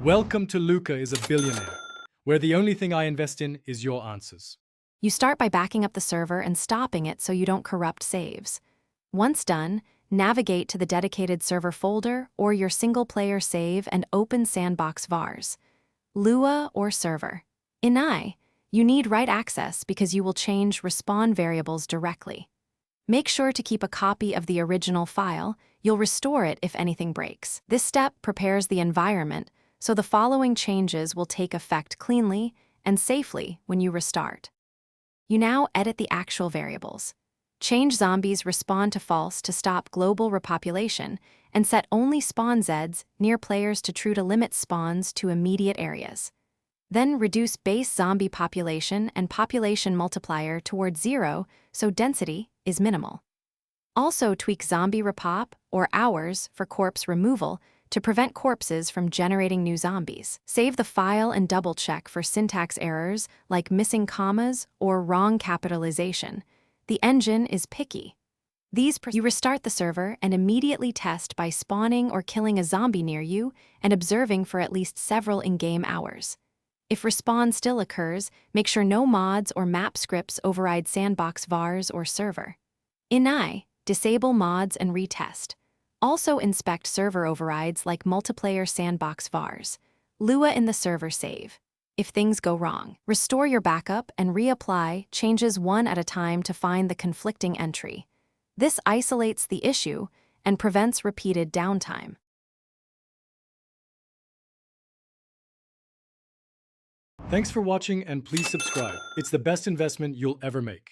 Welcome to Luca is a billionaire, where the only thing I invest in is your answers. You start by backing up the server and stopping it so you don't corrupt saves. Once done, navigate to the dedicated server folder or your single-player save and open sandbox vars. Lua or server. Inai, you need write access because you will change respawn variables directly. Make sure to keep a copy of the original file. You'll restore it if anything breaks. This step prepares the environment, so the following changes will take effect cleanly and safely when you restart. You now edit the actual variables. Change zombies respawn to false to stop global repopulation, and set only spawn Zeds near players to true to limit spawns to immediate areas. Then reduce base zombie population and population multiplier toward 0 so density is minimal. Also tweak zombie repop or hours for corpse removal to prevent corpses from generating new zombies. Save the file and double-check for syntax errors like missing commas or wrong capitalization. The engine is picky. You restart the server and immediately test by spawning or killing a zombie near you and observing for at least several in-game hours. If respawn still occurs, make sure no mods or map scripts override sandbox vars or server. Inai, disable mods and retest. Also inspect server overrides like multiplayer sandbox vars. Lua in the server save. If things go wrong, restore your backup and reapply changes one at a time to find the conflicting entry. This isolates the issue and prevents repeated downtime. Thanks for watching and please subscribe. It's the best investment you'll ever make.